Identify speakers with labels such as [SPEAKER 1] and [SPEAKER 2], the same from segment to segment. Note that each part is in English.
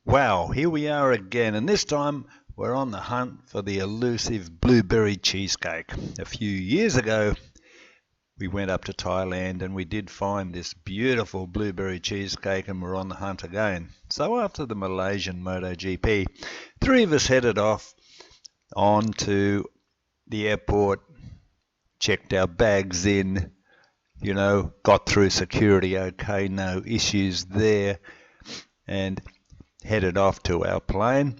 [SPEAKER 1] Wow, here we are again, and this time we're on the hunt for the elusive blueberry cheesecake. A few years ago, we went up to Thailand and we did find this beautiful blueberry cheesecake, and we're on the hunt again. So after the Malaysian MotoGP, three of us headed off on to the airport, checked our bags in, got through security okay, no issues there, and headed off to our plane.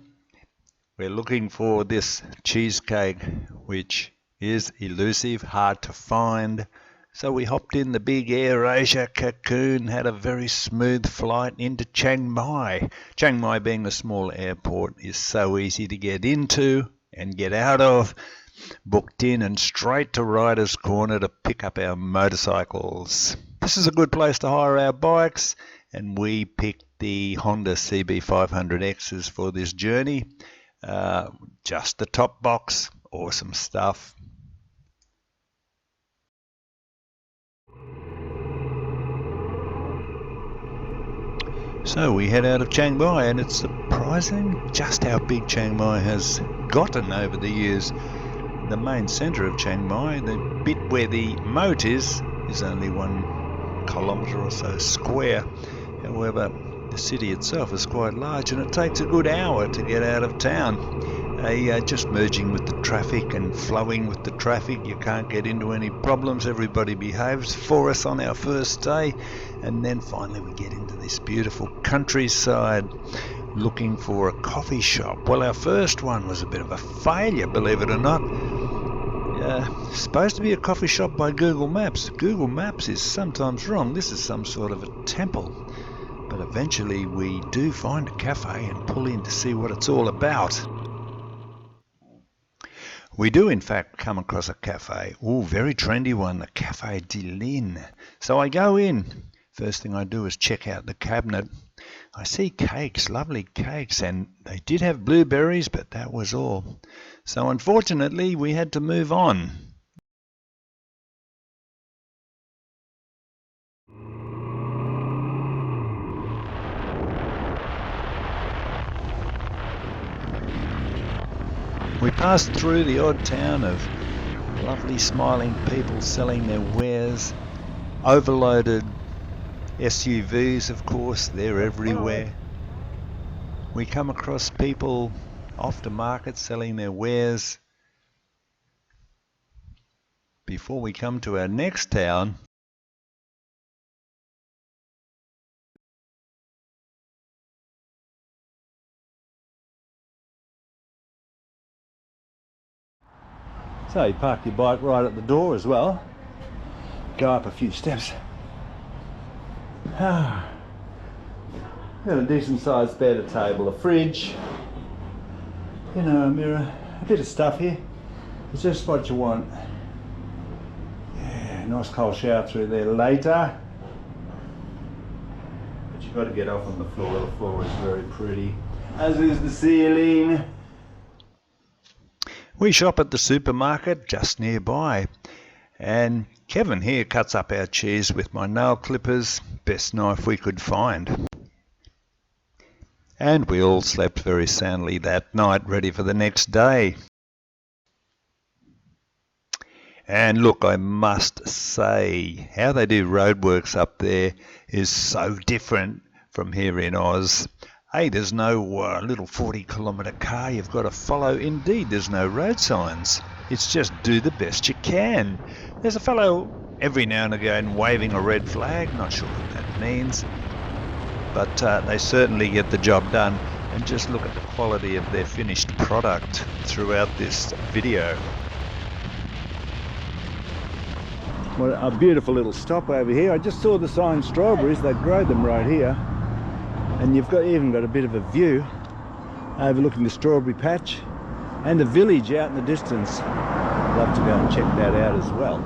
[SPEAKER 1] We're looking for this cheesecake, which is elusive, hard to find. So we hopped in the big AirAsia Cocoon, had a very smooth flight into Chiang Mai. Chiang Mai, being the small airport, is so easy to get into and get out of. Booked in and straight to Riders Corner to pick up our motorcycles. This is a good place to hire our bikes, and we picked the Honda CB500Xs for this journey. Just the top box, awesome stuff. So we head out of Chiang Mai, and it's surprising just how big Chiang Mai has gotten over the years. The main centre of Chiang Mai, the bit where the moat is only 1 kilometre or so square. However, the city itself is quite large, and it takes a good hour to get out of town. Just merging with the traffic and flowing with the traffic, you can't get into any problems. Everybody behaves for us on our first day, and then finally we get into this beautiful countryside looking for a coffee shop. Well, our first one was a bit of a failure, believe it or not. Supposed to be a coffee shop by Google Maps. Google Maps is sometimes wrong. This is some sort of a temple. But eventually we do find a cafe and pull in to see what it's all about. We do in fact come across a cafe. Oh, very trendy one, the Cafe de Lin. So I go in. First thing I do is check out the cabinet. I see cakes, lovely cakes, and they did have blueberries, but that was all. So unfortunately we had to move on. We passed through the odd town of lovely smiling people selling their wares, overloaded SUVs, of course, they're everywhere. We come across people off the market selling their wares. Before we come to our next town, so you park your bike right at the door as well. Go up a few steps. Got a decent sized bed, a table, a fridge, a mirror, a bit of stuff here. It's just what you want. Yeah, nice cold shower through there later. But you've got to get off on the floor. The floor is very pretty, as is the ceiling. We shop at the supermarket just nearby, and Kevin here cuts up our cheese with my nail clippers, best knife we could find. And we all slept very soundly that night, ready for the next day. And look, I must say, how they do roadworks up there is so different from here in Oz. Hey, there's no little 40-kilometre car you've got to follow. Indeed, there's no road signs. It's just do the best you can. There's a fellow every now and again waving a red flag. Not sure what that means. But they certainly get the job done. And just look at the quality of their finished product throughout this video. Well, a beautiful little stop over here. I just saw the sign strawberries. They grow them right here. And you've even got a bit of a view overlooking the strawberry patch and the village out in the distance. I'd love to go and check that out as well.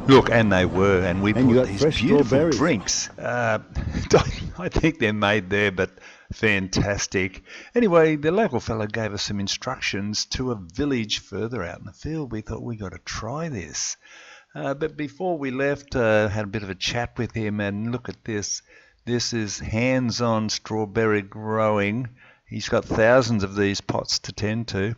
[SPEAKER 1] Look, and they were, and we bought these beautiful drinks. I think they're made there, but fantastic. Anyway, the local fellow gave us some instructions to a village further out in the field. We thought we got to try this. But before we left, had a bit of a chat with him, and look at this. This is hands-on strawberry growing. He's got thousands of these pots to tend to.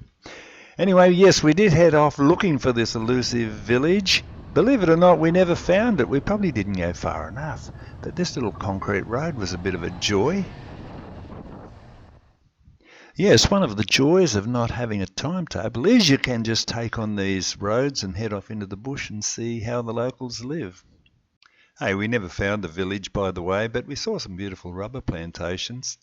[SPEAKER 1] Anyway, yes, we did head off looking for this elusive village. Believe it or not, we never found it. We probably didn't go far enough. But this little concrete road was a bit of a joy. Yes, one of the joys of not having a timetable is you can just take on these roads and head off into the bush and see how the locals live. Hey, we never found the village, by the way, but we saw some beautiful rubber plantations.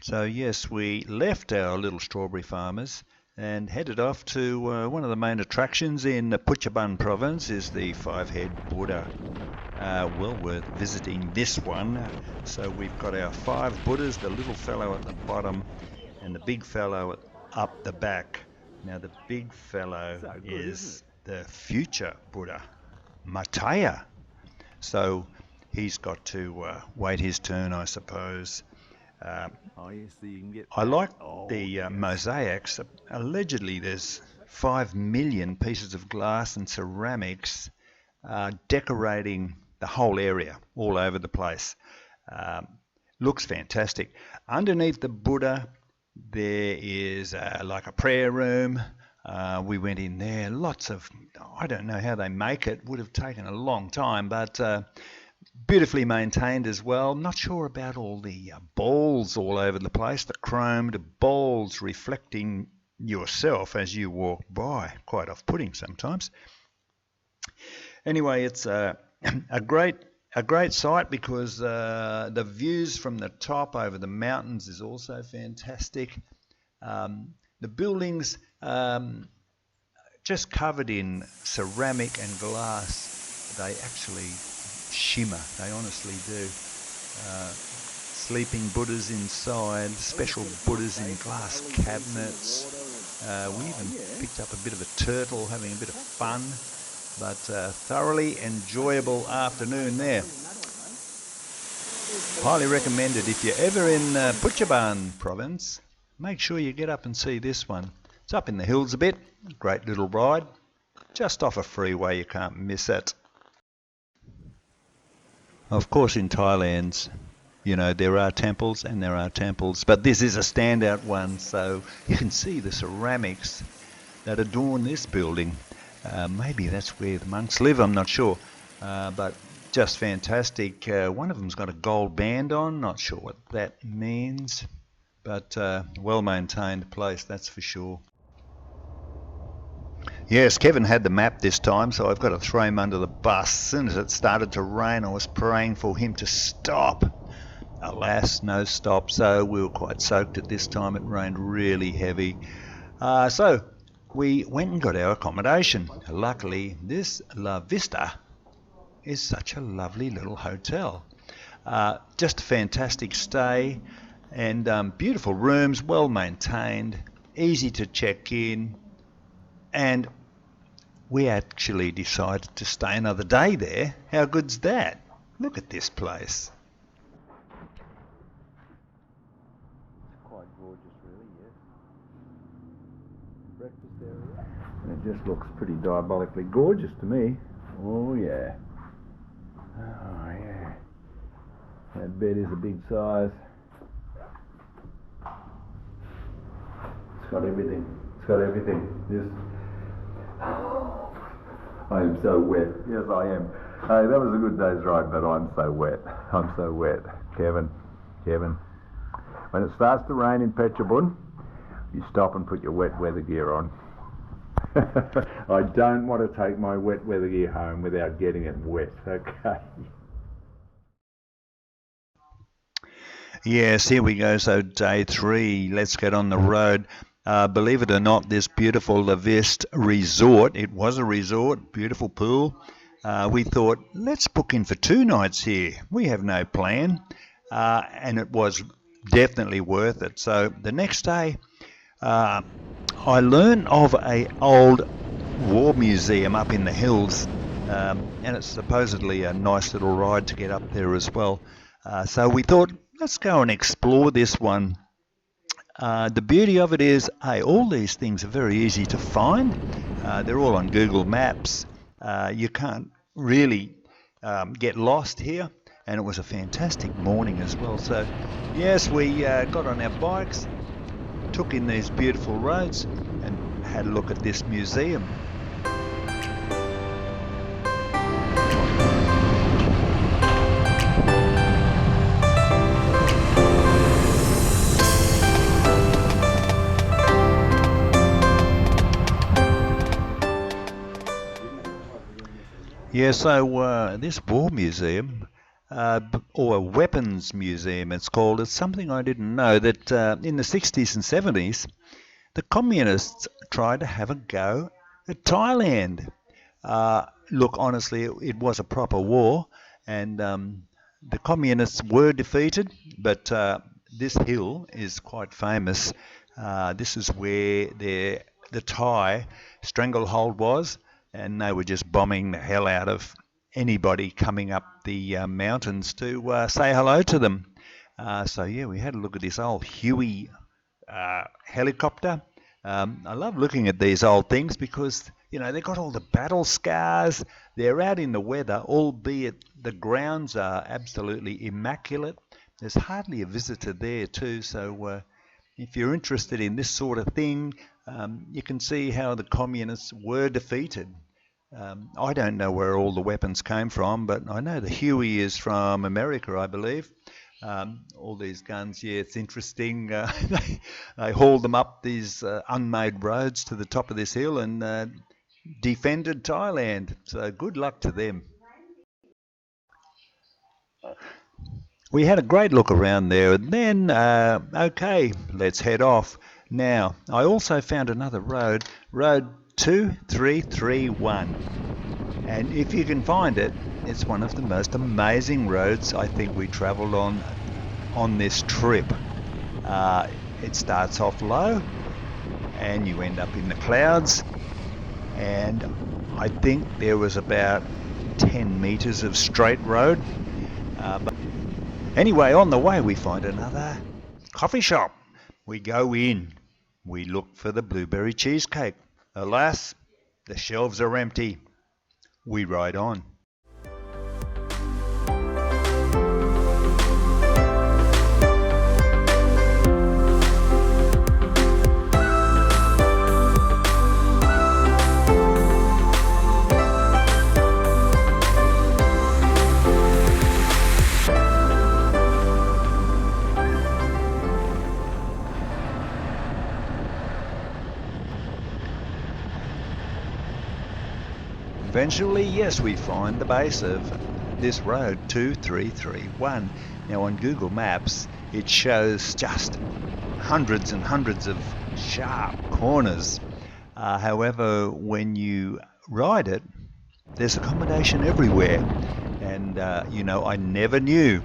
[SPEAKER 1] So yes, we left our little strawberry farmers and headed off to one of the main attractions in the Putchaban province is the five-head Buddha. Well worth visiting this one. So we've got our 5 Buddhas, the little fellow at the bottom and the big fellow up the back. Now the big fellow is the future Buddha, Mataya. So he's got to wait his turn, I suppose. I like the mosaics. Allegedly there's 5 million pieces of glass and ceramics decorating the whole area all over the place. Looks fantastic. Underneath the Buddha there is like a prayer room. We went in there, lots of, I don't know how they make it, would have taken a long time, but beautifully maintained as well. Not sure about all the balls all over the place, the chromed balls reflecting yourself as you walk by. Quite off-putting sometimes. Anyway, it's a great site because the views from the top over the mountains is also fantastic. The buildings just covered in ceramic and glass. They actually shimmer, they honestly do. Sleeping Buddhas inside, special Buddhas in glass cabinets. We even picked up a bit of a turtle, having a bit of fun, but thoroughly enjoyable afternoon there. Highly recommended. If you're ever in Putchaban province, make sure you get up and see this one. It's up in the hills a bit, great little ride, just off a freeway, you can't miss it. Of course in Thailand, you know, there are temples and there are temples, but this is a standout one, so you can see the ceramics that adorn this building. Maybe that's where the monks live, I'm not sure, but just fantastic. One of them's got a gold band on, not sure what that means, but well-maintained place, that's for sure. Yes, Kevin had the map this time, so I've got to throw him under the bus. As soon as it started to rain, I was praying for him to stop. Alas, no stop, so we were quite soaked at this time. It rained really heavy. So we went and got our accommodation. Luckily, this La Vista is such a lovely little hotel. Just a fantastic stay and beautiful rooms, well maintained, easy to check in, and we actually decided to stay another day there. How good's that? Look at this place. Quite gorgeous, really, yes. Breakfast area. It just looks pretty diabolically gorgeous to me. Oh yeah. Oh yeah. That bed is a big size. It's got everything. It's got everything. This. I am so wet. Yes, I am. Hey, that was a good day's ride, but I'm so wet. I'm so wet. Kevin. When it starts to rain in Phetchabun, you stop and put your wet weather gear on. I don't want to take my wet weather gear home without getting it wet, okay? Yes, here we go. So day 3, let's get on the road. Believe it or not, this beautiful La Vista resort, it was a resort, beautiful pool. We thought, let's book in for 2 nights here. We have no plan. And it was definitely worth it. So the next day, I learned of an old war museum up in the hills. And it's supposedly a nice little ride to get up there as well. So we thought, let's go and explore this one. The beauty of it is, hey, all these things are very easy to find. They're all on Google Maps. You can't really get lost here. and it was a fantastic morning as well. So yes, we got on our bikes, took in these beautiful roads, and had a look at this museum. Yeah, so this war museum, or a weapons museum it's called, it's something I didn't know, that in the 60s and 70s, the communists tried to have a go at Thailand. Look, honestly, it was a proper war, and the communists were defeated, but this hill is quite famous. This is where the Thai stranglehold was, and they were just bombing the hell out of anybody coming up the mountains to say hello to them. So yeah, we had a look at this old Huey helicopter. I love looking at these old things because, you know, they've got all the battle scars. They're out in the weather, albeit the grounds are absolutely immaculate. There's hardly a visitor there too, so if you're interested in this sort of thing, you can see how the communists were defeated. I don't know where all the weapons came from, but I know the Huey is from America, I believe. All these guns, yeah, it's interesting. They hauled them up these unmade roads to the top of this hill and defended Thailand. So good luck to them. We had a great look around there, and then, okay, let's head off. Now, I also found another road, Road 2331. And if you can find it, it's one of the most amazing roads I think we travelled on this trip. It starts off low and you end up in the clouds, and I think there was about 10 metres of straight road. But anyway, on the way we find another coffee shop. We go in, we look for the blueberry cheesecake. Alas, the shelves are empty. We ride on. Eventually, yes, we find the base of this road 2331. Now on Google Maps it shows just hundreds and hundreds of sharp corners. However, when you ride it, there's accommodation everywhere, and you know, I never knew,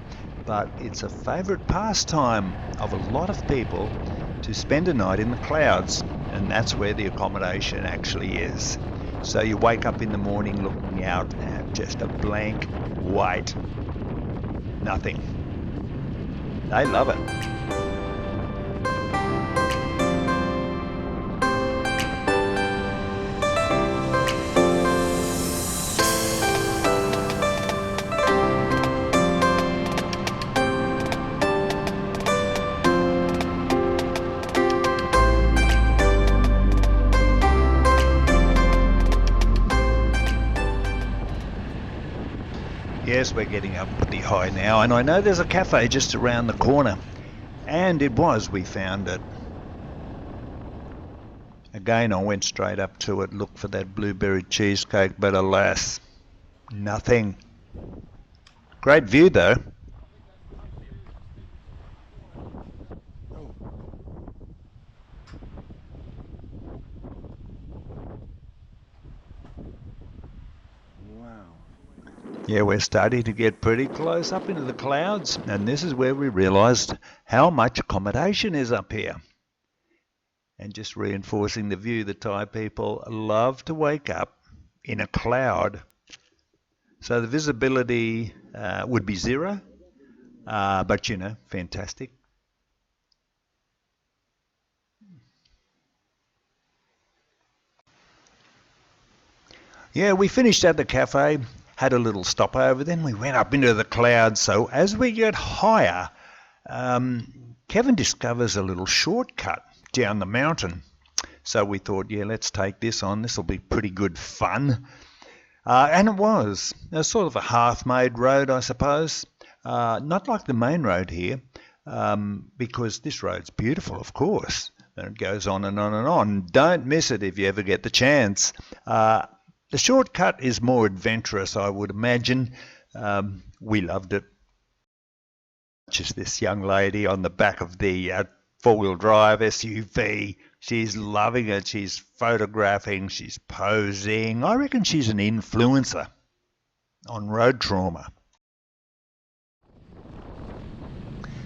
[SPEAKER 1] but it's a favourite pastime of a lot of people to spend a night in the clouds, and that's where the accommodation actually is. So you wake up in the morning looking out at just a blank white nothing. They love it. Yes, we're getting up pretty high now, and I know there's a cafe just around the corner, and we found it. Again, I went straight up to it, looked for that blueberry cheesecake, but alas, nothing. Great view though. Yeah, we're starting to get pretty close up into the clouds, and this is where we realised how much accommodation is up here. And just reinforcing the view, the Thai people love to wake up in a cloud. So the visibility would be zero, but you know, fantastic. Yeah, we finished at the cafe, had a little stopover, then we went up into the clouds. So as we get higher, Kevin discovers a little shortcut down the mountain. So we thought, yeah, let's take this on. This will be pretty good fun. And it was sort of a half-made road, I suppose. Not like the main road here, because this road's beautiful, of course. And it goes on and on and on. Don't miss it if you ever get the chance. The shortcut is more adventurous, I would imagine. We loved it. Just this young lady on the back of the four-wheel drive SUV. She's loving it. She's photographing. She's posing. I reckon she's an influencer on road trauma.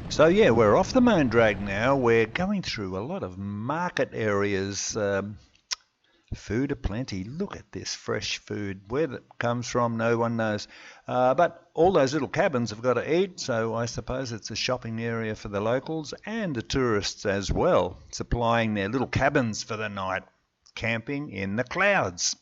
[SPEAKER 1] So yeah, we're off the main drag now. We're going through a lot of market areas. Food aplenty. Look at this fresh food. Where that comes from, no one knows. But all those little cabins have got to eat, so I suppose it's a shopping area for the locals and the tourists as well, supplying their little cabins for the night, camping in the clouds.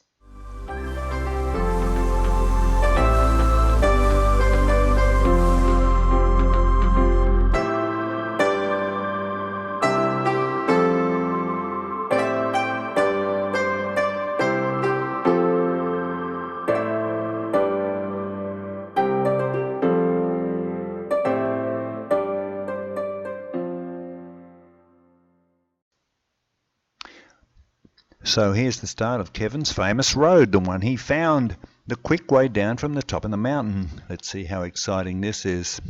[SPEAKER 1] So here's the start of Kevin's famous road, the one he found, the quick way down from the top of the mountain. Let's see how exciting this is.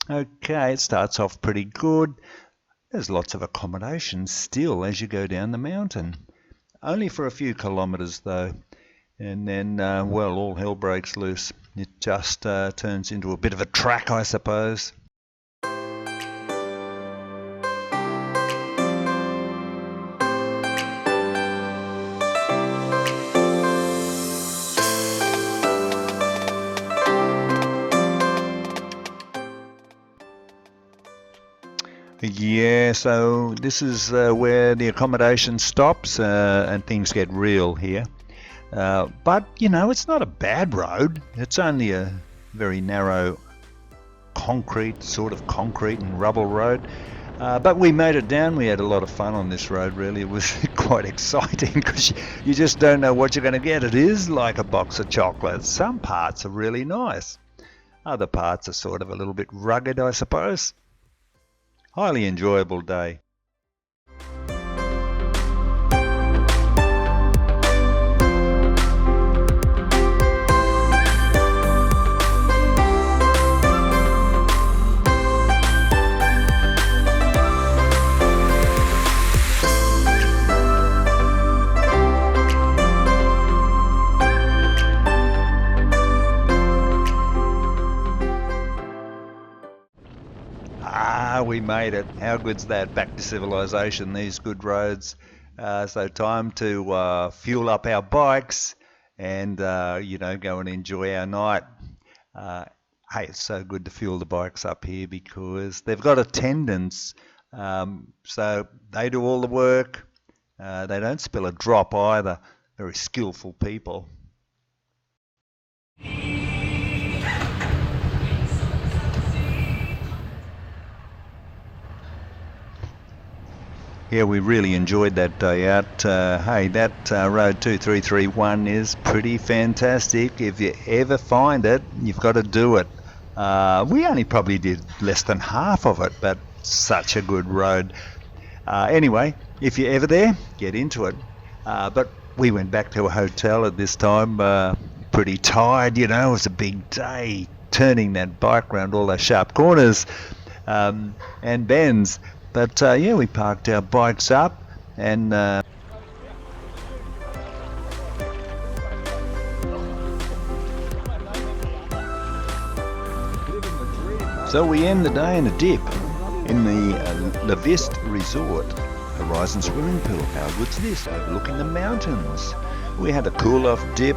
[SPEAKER 1] Okay, it starts off pretty good. There's lots of accommodation still as you go down the mountain. Only for a few kilometres though. And then, well, all hell breaks loose. It just turns into a bit of a track, I suppose. Yeah, so this is where the accommodation stops and things get real here. But, you know, it's not a bad road. It's only a very narrow sort of concrete and rubble road. But we made it down. We had a lot of fun on this road, really. It was quite exciting because you just don't know what you're going to get. It is like a box of chocolates. Some parts are really nice. Other parts are sort of a little bit rugged, I suppose. Highly enjoyable day. We made it. How good's that? Back to civilization, these good roads. So time to fuel up our bikes and, you know, go and enjoy our night. Hey, it's so good to fuel the bikes up here because they've got attendants. So they do all the work. They don't spill a drop either. Very skillful people. Yeah, we really enjoyed that day out. Hey, that Road 2331 is pretty fantastic. If you ever find it, you've got to do it. We only probably did less than half of it, but such a good road. Anyway, if you're ever there, get into it. But we went back to a hotel at this time, pretty tired, you know. It was a big day, turning that bike around all those sharp corners and bends. But yeah, we parked our bikes up and so we end the day in a dip in the Levist Resort. Horizon swimming pool. How good's this? Overlooking the mountains. We had a cool-off dip.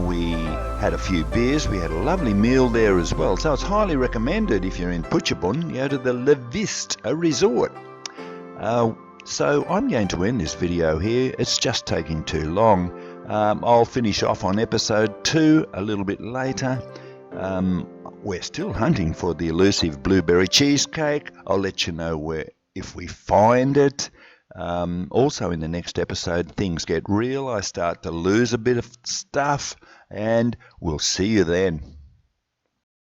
[SPEAKER 1] We had a few beers. We had a lovely meal there as well. So it's highly recommended if you're in Phuchhabun, go to the Levist Resort. So I'm going to end this video here. It's just taking too long. I'll finish off on episode 2 a little bit later. We're still hunting for the elusive blueberry cheesecake. I'll let you know if we find it. Also in the next episode, things get real. I start to lose a bit of stuff, and we'll see you then.